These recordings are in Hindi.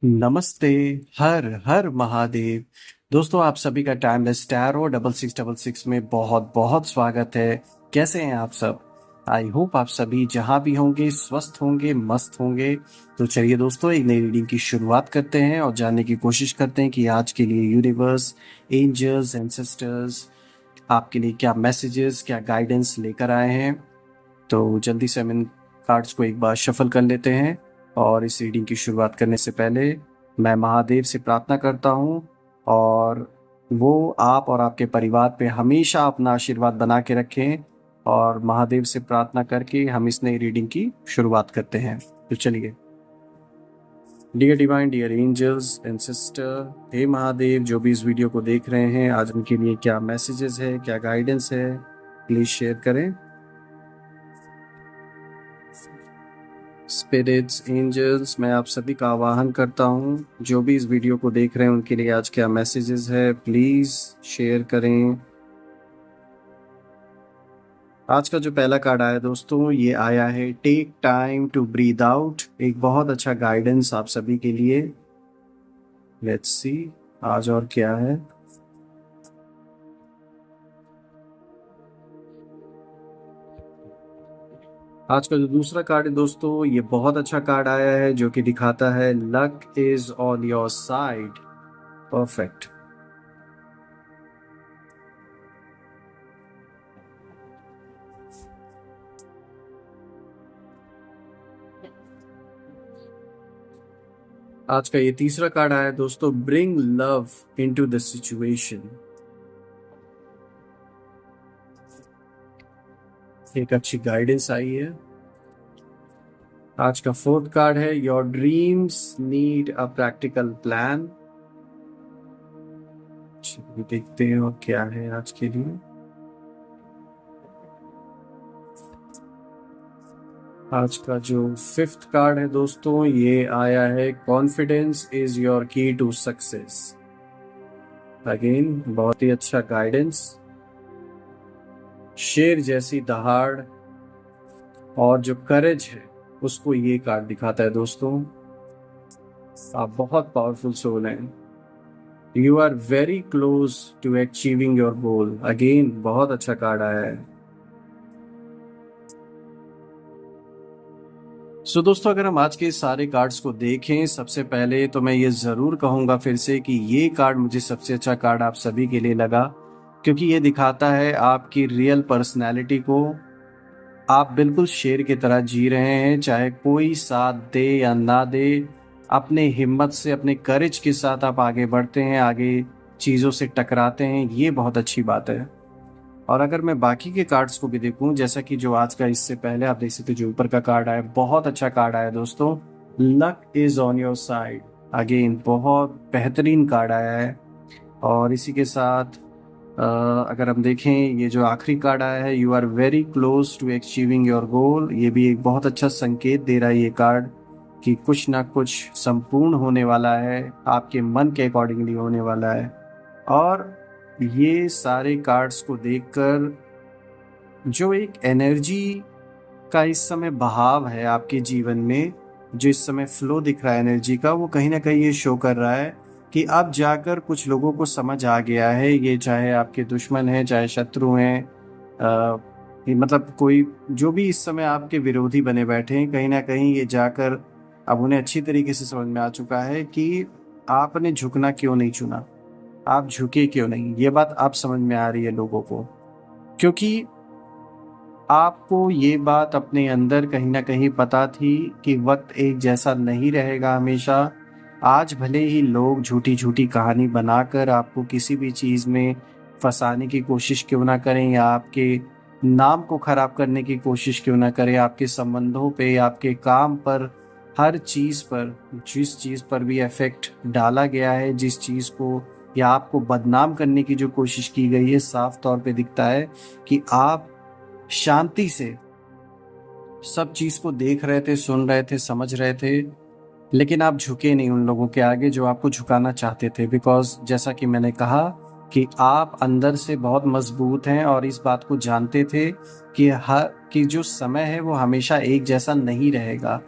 नमस्ते। हर हर महादेव। दोस्तों, आप सभी का टाइमलेस टैरो 6666 में बहुत बहुत स्वागत है। कैसे हैं आप सब? आई होप आप सभी जहां भी होंगे स्वस्थ होंगे, मस्त होंगे। तो चलिए दोस्तों, एक नई रीडिंग की शुरुआत करते हैं और जानने की कोशिश करते हैं कि आज के लिए यूनिवर्स, एंजल्स, एंसेस्टर्स आपके लिए क्या मैसेजेस, क्या गाइडेंस लेकर आए हैं। तो जल्दी से हम इन कार्ड्स को एक बार शफल कर लेते हैं। और इस रीडिंग की शुरुआत करने से पहले मैं महादेव से प्रार्थना करता हूँ और वो आप और आपके परिवार पे हमेशा अपना आशीर्वाद बना के रखें। और महादेव से प्रार्थना करके हम इस नई रीडिंग की शुरुआत करते हैं। तो चलिए। Dear divine, dear angels and sister, हे महादेव, जो भी इस वीडियो को देख रहे हैं आज उनके लिए क्या मैसेजेस है, क्या गाइडेंस है, प्लीज शेयर करें। स्पिरिट्स, एंजल्स, मैं आप सभी का आवाहन करता हूँ, जो भी इस वीडियो को देख रहे हैं उनके लिए आज क्या मैसेजेस है, प्लीज शेयर करें। आज का जो पहला कार्ड आया दोस्तों, ये आया है take time to breathe out. एक बहुत अच्छा गाइडेंस आप सभी के लिए। लेट्स सी आज और क्या है। आज का जो दूसरा कार्ड है दोस्तों, ये बहुत अच्छा कार्ड आया है जो कि दिखाता है luck is on your side. Perfect. आज का ये तीसरा कार्ड आया है दोस्तों, bring love into the situation. एक अच्छी गाइडेंस आई है। आज का फोर्थ कार्ड है your dreams need a practical plan. देखते हैं और क्या है आज के लिए। आज का जो फिफ्थ कार्ड है दोस्तों, ये आया है कॉन्फिडेंस इज योर की टू सक्सेस। अगेन बहुत ही अच्छा गाइडेंस। शेर जैसी दहाड़ और जो करेज है उसको ये कार्ड दिखाता है दोस्तों। आप बहुत पावरफुल सोल हैं। You are very close to achieving your goal. Again बहुत अच्छा कार्ड आया है। सो दोस्तों, अगर हम आज के सारे कार्ड्स को देखें, सबसे पहले तो मैं ये जरूर कहूंगा फिर से कि ये कार्ड मुझे सबसे अच्छा कार्ड आप सभी के लिए लगा, क्योंकि ये दिखाता है आपकी रियल पर्सनैलिटी को। आप बिल्कुल शेर की तरह जी रहे हैं, चाहे कोई साथ दे या ना दे। अपने हिम्मत से, अपने करेज के साथ आप आगे बढ़ते हैं, आगे चीज़ों से टकराते हैं। ये बहुत अच्छी बात है। और अगर मैं बाकी के कार्ड्स को भी देखूं, जैसा कि जो आज का, इससे पहले आप देख सकते, जो ऊपर का कार्ड आया, बहुत अच्छा कार्ड आया दोस्तों। Luck is on your side. Again बहुत बेहतरीन कार्ड आया है। और इसी के साथ अगर हम देखें, ये जो आखिरी कार्ड आया है, you are very close to achieving your goal. ये भी एक बहुत अच्छा संकेत दे रहा है ये कार्ड कि कुछ ना कुछ संपूर्ण होने वाला है, आपके मन के अकॉर्डिंगली होने वाला है। और ये सारे कार्ड्स को देखकर जो एक एनर्जी का इस समय बहाव है आपके जीवन में, जो इस समय फ्लो दिख रहा है एनर्जी का, वो कहीं ना कहीं ये शो कर रहा है कि अब जाकर कुछ लोगों को समझ आ गया है, ये चाहे आपके दुश्मन हैं, चाहे शत्रु हैं, ये मतलब कोई जो भी इस समय आपके विरोधी बने बैठे हैं, कहीं ना कहीं ये जाकर अब उन्हें अच्छी तरीके से समझ में आ चुका है कि आपने झुकना क्यों नहीं चुना, आप झुके क्यों नहीं। ये बात आप समझ में आ रही है लोगों को, क्योंकि आपको ये बात अपने अंदर कहीं ना कहीं पता थी कि वक्त एक जैसा नहीं रहेगा हमेशा। आज भले ही लोग झूठी झूठी कहानी बनाकर आपको किसी भी चीज़ में फंसाने की कोशिश क्यों ना करें, या आपके नाम को खराब करने की कोशिश क्यों ना करें, आपके संबंधों पे, आपके काम पर, हर चीज़ पर, जिस चीज़ पर भी इफेक्ट डाला गया है, जिस चीज़ को या आपको बदनाम करने की जो कोशिश की गई है, साफ तौर पे दिखता है कि आप शांति से सब चीज को देख रहे थे, सुन रहे थे, समझ रहे थे, लेकिन आप झुके नहीं उन लोगों के आगे जो आपको झुकाना चाहते थे। बिकॉज जैसा कि मैंने कहा कि आप अंदर से बहुत मजबूत हैं और इस बात को जानते थे कि हर कि जो समय है वो हमेशा एक जैसा नहीं रहेगा।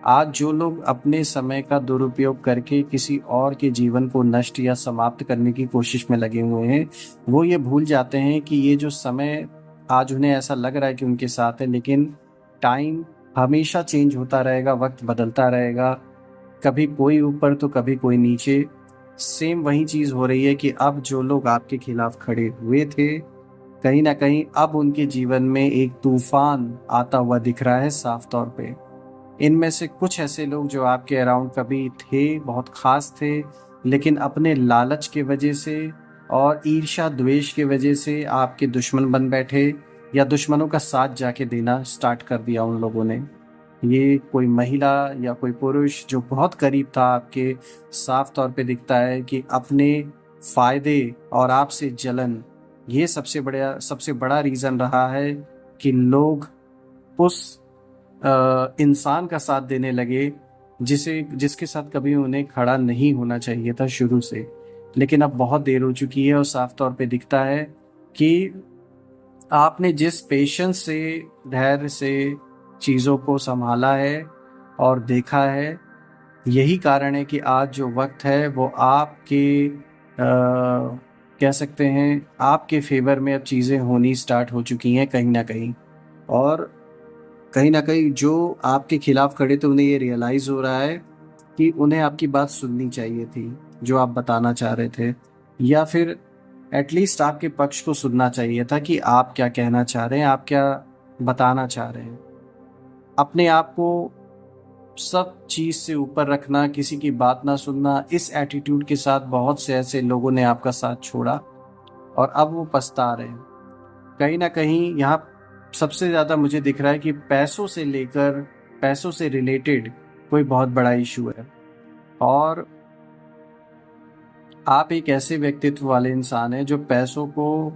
आज जो लोग अपने समय का दुरुपयोग करके किसी और के जीवन को नष्ट या समाप्त करने की कोशिश में लगे हुए हैं, वो ये भूल जाते हैं कि ये जो समय आज उन्हें ऐसा लग रहा है कि उनके साथ है, लेकिन टाइम हमेशा चेंज होता रहेगा, वक्त बदलता रहेगा। कभी कोई ऊपर तो कभी कोई नीचे। सेम वही चीज हो रही है कि अब जो लोग आपके खिलाफ खड़े हुए थे, कहीं ना कहीं अब उनके जीवन में एक तूफान आता हुआ दिख रहा है साफ तौर पे। इनमें से कुछ ऐसे लोग जो आपके अराउंड कभी थे, बहुत खास थे, लेकिन अपने लालच के वजह से और ईर्ष्या द्वेष के वजह से आपके दुश्मन बन बैठे, या दुश्मनों का साथ जाके देना स्टार्ट कर दिया उन लोगों ने। ये कोई महिला या कोई पुरुष जो बहुत करीब था आपके, साफ तौर पे दिखता है कि अपने फायदे और आपसे जलन, ये सबसे बड़ा रीजन रहा है कि लोग उस इंसान का साथ देने लगे जिसके साथ कभी उन्हें खड़ा नहीं होना चाहिए था शुरू से। लेकिन अब बहुत देर हो चुकी है और साफ तौर पे दिखता है कि आपने जिस पेशेंस से, धैर्य से चीज़ों को संभाला है और देखा है, यही कारण है कि आज जो वक्त है वो आपके कह सकते हैं आपके फेवर में अब चीज़ें होनी स्टार्ट हो चुकी हैं कहीं ना कहीं। और कहीं ना कहीं जो आपके खिलाफ खड़े थे उन्हें ये रियलाइज हो रहा है कि उन्हें आपकी बात सुननी चाहिए थी, जो आप बताना चाह रहे थे, या फिर एटलीस्ट आपके पक्ष को सुनना चाहिए था कि आप क्या कहना चाह रहे हैं, आप क्या बताना चाह रहे हैं। अपने आप को सब चीज से ऊपर रखना, किसी की बात ना सुनना, इस एटीट्यूड के साथ बहुत से ऐसे लोगों ने आपका साथ छोड़ा और अब वो पछता रहे हैं। कहीं ना कहीं यहाँ सबसे ज्यादा मुझे दिख रहा है कि पैसों से लेकर, पैसों से रिलेटेड कोई बहुत बड़ा इशू है। और आप एक ऐसे व्यक्तित्व वाले इंसान हैं जो पैसों को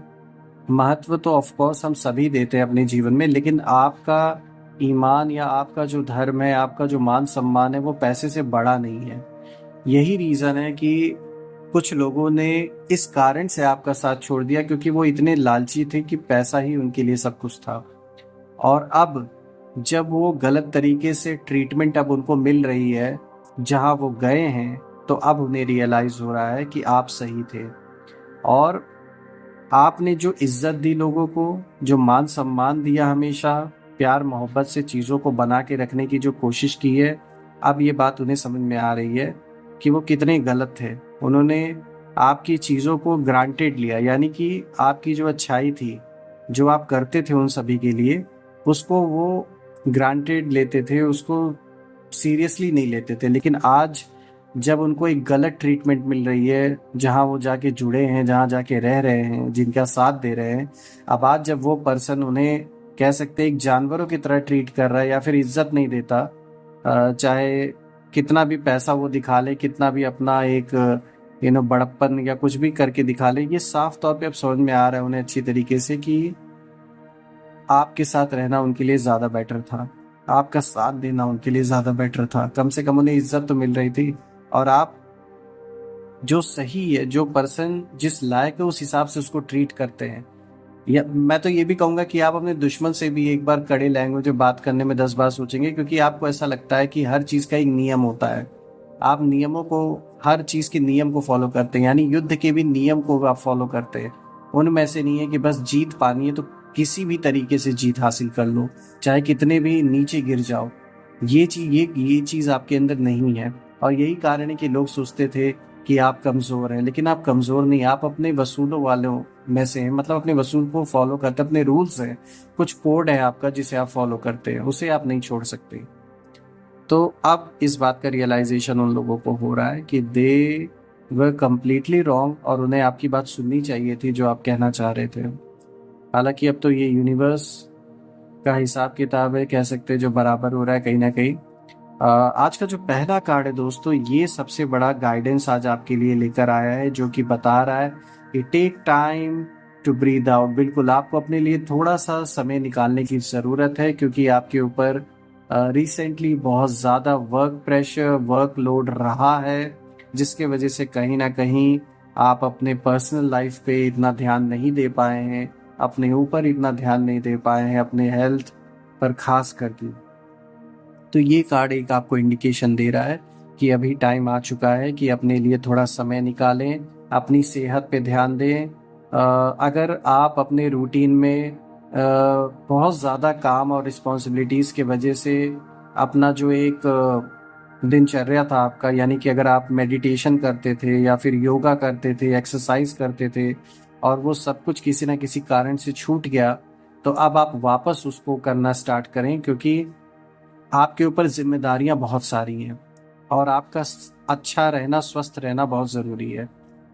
महत्व तो ऑफ कोर्स हम सभी देते हैं अपने जीवन में, लेकिन आपका ईमान या आपका जो धर्म है, आपका जो मान सम्मान है, वो पैसे से बड़ा नहीं है। यही रीजन है कि कुछ लोगों ने इस कारण से आपका साथ छोड़ दिया क्योंकि वो इतने लालची थे कि पैसा ही उनके लिए सब कुछ था। और अब जब वो गलत तरीके से ट्रीटमेंट अब उनको मिल रही है जहां वो गए हैं, तो अब उन्हें रियलाइज हो रहा है कि आप सही थे। और आपने जो इज्जत दी लोगों को, जो मान सम्मान दिया, हमेशा प्यार मोहब्बत से चीज़ों को बना के रखने की जो कोशिश की है, अब ये बात उन्हें समझ में आ रही है कि वो कितने गलत थे। उन्होंने आपकी चीज़ों को ग्रांटेड लिया, यानी कि आपकी जो अच्छाई थी, जो आप करते थे उन सभी के लिए, उसको वो ग्रांटेड लेते थे, उसको सीरियसली नहीं लेते थे। लेकिन आज जब उनको एक गलत ट्रीटमेंट मिल रही है, जहां वो जाके जुड़े हैं, जहां जाके रह रहे हैं, जिनका साथ दे रहे हैं, अब आज जब वो पर्सन उन्हें कह सकते हैं एक जानवरों की तरह ट्रीट कर रहा है या फिर इज्जत नहीं देता, चाहे कितना भी पैसा वो दिखा ले, कितना भी अपना एक बड़प्पन या कुछ भी करके दिखा ले, ये साफ तौर पे अब समझ में आ रहा है उन्हें अच्छी तरीके से कि आपके साथ रहना उनके लिए ज्यादा बेटर था, आपका साथ देना उनके लिए ज्यादा बेटर था। कम से कम उन्हें इज्जत तो मिल रही थी। और आप जो सही है, जो पर्सन जिस लायक है, उस हिसाब से उसको ट्रीट करते हैं। या मैं तो ये भी कहूंगा कि आप अपने दुश्मन से भी एक बार कड़े लैंग्वेज में बात करने में 10 बार सोचेंगे, क्योंकि आपको ऐसा लगता है कि हर चीज का एक नियम होता है। आप नियमों को, हर चीज के नियम को फॉलो करते हैं, यानी युद्ध के भी नियम को आप फॉलो करते हैं। उनमें से नहीं है कि बस जीत पानी है तो किसी भी तरीके से जीत हासिल कर लो, चाहे कितने भी नीचे गिर जाओ। ये चीज आपके अंदर नहीं है। और यही कारण है कि लोग सोचते थे कि आप कमजोर हैं, लेकिन आप कमजोर नहीं, आप अपने वसूलों वालों में से हैं। मतलब अपने वसूल को फॉलो करते, अपने रूल्स हैं, कुछ कोड है आपका जिसे आप फॉलो करते हैं, उसे आप नहीं छोड़ सकते। तो अब इस बात का रियलाइजेशन उन लोगों को हो रहा है कि दे वर कम्प्लीटली रॉन्ग और उन्हें आपकी बात सुननी चाहिए थी जो आप कहना चाह रहे थे। हालांकि अब तो ये यूनिवर्स का हिसाब किताब है, कह सकते हैं, जो बराबर हो रहा है कहीं ना कहीं। आज का जो पहला कार्ड है दोस्तों, ये सबसे बड़ा गाइडेंस आज आपके लिए लेकर आया है, जो कि बता रहा है कि take time to breathe out. बिल्कुल आपको अपने लिए थोड़ा सा समय निकालने की ज़रूरत है, क्योंकि आपके ऊपर रिसेंटली बहुत ज़्यादा वर्क प्रेशर, वर्क लोड रहा है, जिसके वजह से कहीं ना कहीं आप अपने पर्सनल लाइफ पे इतना ध्यान नहीं दे पाए हैं, अपने ऊपर इतना ध्यान नहीं दे पाए हैं, अपने हेल्थ पर खास करके। तो ये कार्ड एक आपको इंडिकेशन दे रहा है कि अभी टाइम आ चुका है कि अपने लिए थोड़ा समय निकालें, अपनी सेहत पे ध्यान दें। अगर आप अपने रूटीन में बहुत ज़्यादा काम और रिस्पॉन्सिबिलिटीज़ के वजह से अपना जो एक दिनचर्या था आपका, यानी कि अगर आप मेडिटेशन करते थे या फिर योगा करते थे, एक्सरसाइज करते थे, और वो सब कुछ किसी ना किसी कारण से छूट गया, तो अब आप वापस उसको करना स्टार्ट करें, क्योंकि आपके ऊपर जिम्मेदारियां बहुत सारी हैं और आपका अच्छा रहना, स्वस्थ रहना बहुत ज़रूरी है।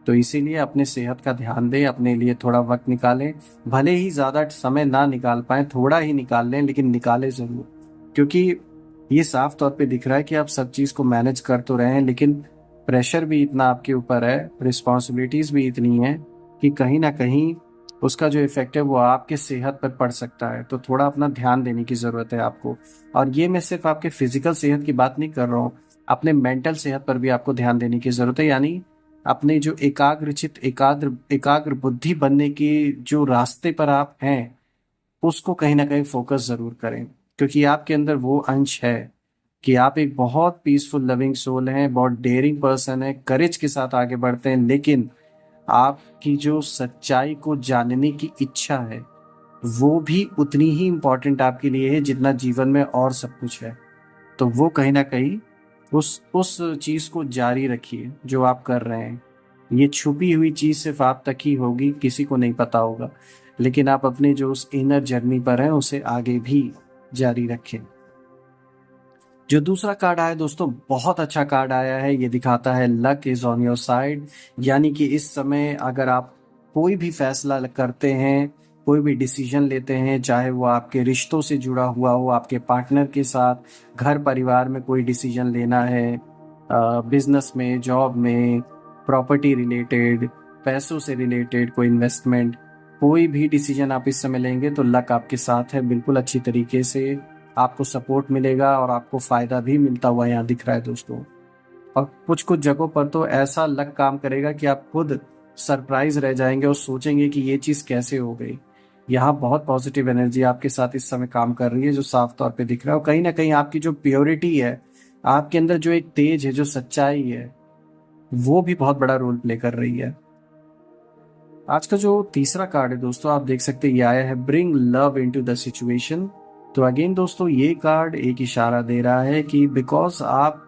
तो इसीलिए अपने सेहत का ध्यान दें, अपने लिए थोड़ा वक्त निकालें। भले ही ज़्यादा समय ना निकाल पाएं, थोड़ा ही निकाल लें, लेकिन निकालें ज़रूर, क्योंकि ये साफ तौर पे दिख रहा है कि आप सब चीज़ को मैनेज कर तो रहे हैं, लेकिन प्रेशर भी इतना आपके ऊपर है, रिस्पॉन्सिबिलिटीज़ भी इतनी हैं कि कहीं ना कहीं उसका जो इफेक्ट है वो आपके सेहत पर पड़ सकता है। तो थोड़ा अपना ध्यान देने की ज़रूरत है आपको। और ये मैं सिर्फ आपके फिजिकल सेहत की बात नहीं कर रहा हूँ, अपने मेंटल सेहत पर भी आपको ध्यान देने की ज़रूरत है। यानी अपने जो एकाग्रचित, एकाग्र बुद्धि बनने की जो रास्ते पर आप हैं, उसको कहीं ना कहीं फोकस ज़रूर करें, क्योंकि आपके अंदर वो अंश है कि आप एक बहुत पीसफुल लविंग सोल हैं, बहुत डेयरिंग पर्सन है, करेज के साथ आगे बढ़ते हैं, लेकिन आपकी जो सच्चाई को जानने की इच्छा है वो भी उतनी ही इम्पोर्टेंट आपके लिए है जितना जीवन में और सब कुछ है। तो वो कहीं ना कहीं उस चीज़ को जारी रखिए जो आप कर रहे हैं। ये छुपी हुई चीज़ सिर्फ आप तक ही होगी, किसी को नहीं पता होगा, लेकिन आप अपने जो उस इनर जर्नी पर हैं उसे आगे भी जारी रखें। जो दूसरा कार्ड आया दोस्तों, बहुत अच्छा कार्ड आया है। ये दिखाता है luck is on your side, यानी कि इस समय अगर आप कोई भी फैसला करते हैं, कोई भी डिसीजन लेते हैं, चाहे वो आपके रिश्तों से जुड़ा हुआ हो, आपके पार्टनर के साथ, घर परिवार में कोई डिसीजन लेना है, बिजनेस में, जॉब में, प्रॉपर्टी रिलेटेड, पैसों से रिलेटेड कोई इन्वेस्टमेंट, कोई भी डिसीजन आप इस समय लेंगे तो लक आपके साथ है, बिल्कुल अच्छी तरीके से आपको सपोर्ट मिलेगा और आपको फायदा भी मिलता हुआ यहाँ दिख रहा है दोस्तों। और कुछ कुछ जगहों पर तो ऐसा लक काम करेगा कि आप खुद सरप्राइज रह जाएंगे और सोचेंगे कि ये चीज़ कैसे हो गई। यहाँ बहुत पॉजिटिव एनर्जी आपके साथ इस समय काम कर रही है, जो साफ तौर पे दिख रहा है। और कहीं ना कहीं आपकी जो प्योरिटी है, आपके अंदर जो एक तेज है, जो सच्चाई है, वो भी बहुत बड़ा रोल प्ले कर रही है। आज का जो तीसरा कार्ड है दोस्तों, आप देख सकते हैं ये आया है bring love into the situation. तो अगेन दोस्तों, ये कार्ड एक इशारा दे रहा है कि बिकॉज आप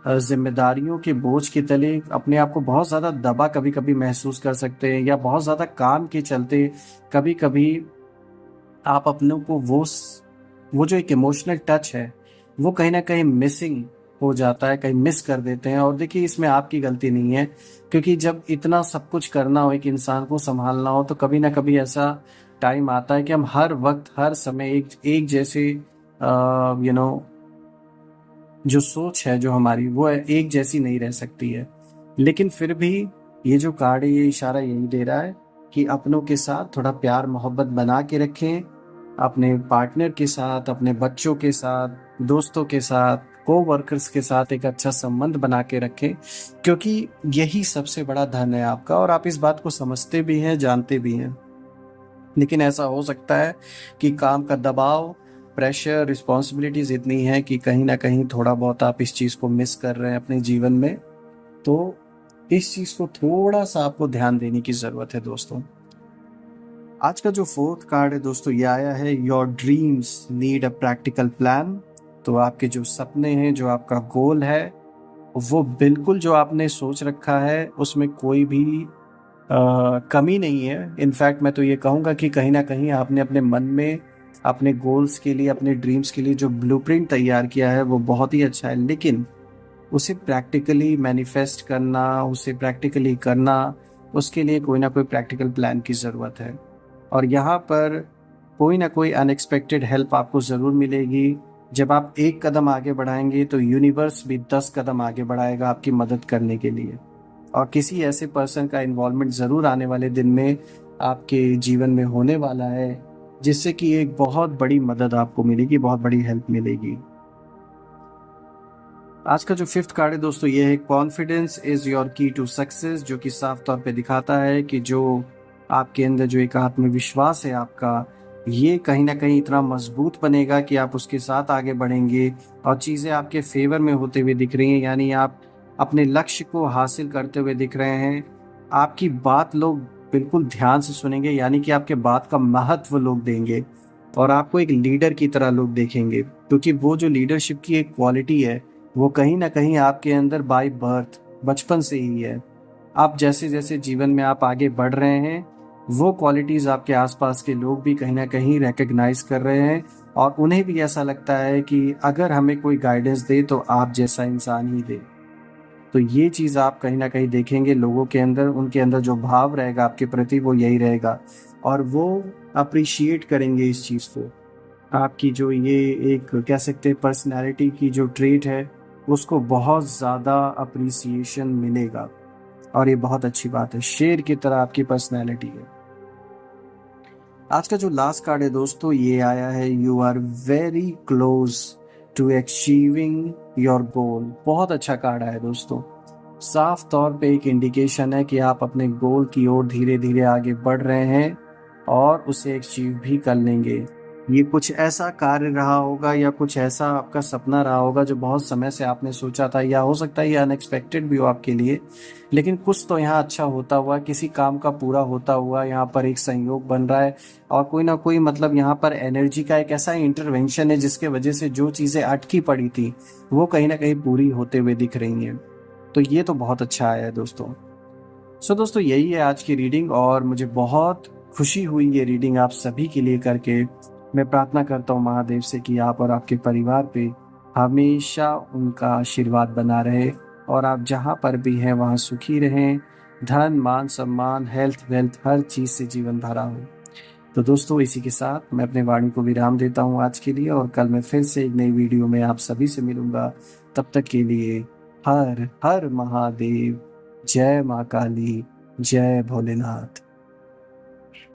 जिम्मेदारियों के बोझ के तले अपने आप को बहुत ज़्यादा दबा कभी कभी महसूस कर सकते हैं, या बहुत ज़्यादा काम के चलते कभी कभी आप अपनों को वो जो एक इमोशनल टच है वो कहीं ना कहीं मिसिंग हो जाता है, कहीं मिस कर देते हैं। और देखिए, इसमें आपकी गलती नहीं है, क्योंकि जब इतना सब कुछ करना हो, एक इंसान को संभालना हो, तो कभी ना कभी ऐसा टाइम आता है कि हम हर वक्त, हर समय एक जैसे जो सोच है जो हमारी, वो एक जैसी नहीं रह सकती है। लेकिन फिर भी ये जो कार्ड है, ये इशारा यही दे रहा है कि अपनों के साथ थोड़ा प्यार मोहब्बत बना के रखें, अपने पार्टनर के साथ, अपने बच्चों के साथ, दोस्तों के साथ, को वर्कर्स के साथ एक अच्छा संबंध बना के रखें, क्योंकि यही सबसे बड़ा धन है आपका। और आप इस बात को समझते भी हैं, जानते भी हैं, लेकिन ऐसा हो सकता है कि काम का दबाव, प्रेशर, रिस्पॉन्सिबिलिटीज इतनी है कि कहीं ना कहीं थोड़ा बहुत आप इस चीज़ को मिस कर रहे हैं अपने जीवन में। तो इस चीज़ को थोड़ा सा आपको ध्यान देने की ज़रूरत है दोस्तों। आज का जो फोर्थ कार्ड है दोस्तों, ये आया है your dreams need a practical plan. तो आपके जो सपने हैं, जो आपका गोल है, वो बिल्कुल जो आपने सोच रखा है उसमें कोई भी कमी नहीं है। इनफैक्ट मैं तो ये कहूँगा कि कहीं ना कहीं आपने अपने मन में अपने गोल्स के लिए, अपने ड्रीम्स के लिए जो ब्लूप्रिंट तैयार किया है वो बहुत ही अच्छा है, लेकिन उसे प्रैक्टिकली मैनिफेस्ट करना, उसे प्रैक्टिकली करना, उसके लिए कोई ना कोई प्रैक्टिकल प्लान की ज़रूरत है। और यहाँ पर कोई ना कोई अनएक्सपेक्टेड हेल्प आपको ज़रूर मिलेगी। जब आप एक कदम आगे बढ़ाएंगे तो यूनिवर्स भी 10 कदम आगे बढ़ाएगा आपकी मदद करने के लिए। और किसी ऐसे पर्सन का इन्वॉल्वमेंट ज़रूर आने वाले दिन में आपके जीवन में होने वाला है, जिससे कि एक बहुत बड़ी मदद आपको मिलेगी, बहुत बड़ी हेल्प मिलेगी। आज का जो फिफ्थ कार्ड है दोस्तों, ये है कॉन्फिडेंस इज योर की टू सक्सेस, जो कि साफ तौर पे दिखाता है कि जो आपके अंदर जो एक आत्मविश्वास है आपका, ये कहीं ना कहीं इतना मजबूत बनेगा कि आप उसके साथ आगे बढ़ेंगे और चीज़ें आपके फेवर में होते हुए दिख रही हैं, यानी आप अपने लक्ष्य को हासिल करते हुए दिख रहे हैं। आपकी बात लोग बिल्कुल ध्यान से सुनेंगे, यानी कि आपके बात का महत्व लोग देंगे और आपको एक लीडर की तरह लोग देखेंगे, क्योंकि वो जो लीडरशिप की एक क्वालिटी है वो कहीं ना कहीं आपके अंदर बाय बर्थ बचपन से ही है। आप जैसे जैसे जीवन में आप आगे बढ़ रहे हैं, वो क्वालिटीज आपके आसपास के लोग भी कहीं ना कहीं रिकग्नाइज कर रहे हैं और उन्हें भी ऐसा लगता है कि अगर हमें कोई गाइडेंस दे तो आप जैसा इंसान ही दे। तो ये चीज़ आप कहीं ना कहीं देखेंगे लोगों के अंदर, उनके अंदर जो भाव रहेगा आपके प्रति वो यही रहेगा और वो अप्रिशिएट करेंगे इस चीज़ को। आपकी जो ये एक कह सकते हैं पर्सनैलिटी की जो ट्रेट है उसको बहुत ज़्यादा अप्रिसिएशन मिलेगा और ये बहुत अच्छी बात है। शेर की तरह आपकी पर्सनैलिटी है। आज का जो लास्ट कार्ड है दोस्तों, ये आया है you are very close to achieving your goal. बहुत अच्छा कार्ड आया दोस्तों। साफ तौर पे एक इंडिकेशन है कि आप अपने गोल की ओर धीरे धीरे आगे बढ़ रहे हैं और उसे अचीव भी कर लेंगे। ये कुछ ऐसा कार्य रहा होगा या कुछ ऐसा आपका सपना रहा होगा जो बहुत समय से आपने सोचा था, या हो सकता है ये अनएक्सपेक्टेड भी हो आपके लिए, लेकिन कुछ तो यहाँ अच्छा होता हुआ, किसी काम का पूरा होता हुआ यहाँ पर एक संयोग बन रहा है और कोई ना कोई मतलब यहाँ पर एनर्जी का एक ऐसा इंटरवेंशन है जिसके वजह से जो चीज़ें अटकी पड़ी थी वो कहीं ना कहीं पूरी होते हुए दिख रही हैं। तो ये तो बहुत अच्छा आया है दोस्तों। सो दोस्तों यही है आज की रीडिंग और मुझे बहुत खुशी हुई ये रीडिंग आप सभी के लिए करके। मैं प्रार्थना करता हूँ महादेव से कि आप और आपके परिवार पे हमेशा उनका आशीर्वाद बना रहे और आप जहाँ पर भी हैं वहाँ सुखी रहें, धन मान सम्मान हेल्थ वेल्थ हर चीज़ से जीवन भरा हो। तो दोस्तों इसी के साथ मैं अपने वाणी को विराम देता हूँ आज के लिए और कल मैं फिर से एक नई वीडियो में आप सभी से मिलूंगा। तब तक के लिए हर हर महादेव, जय माँ काली, जय भोलेनाथ।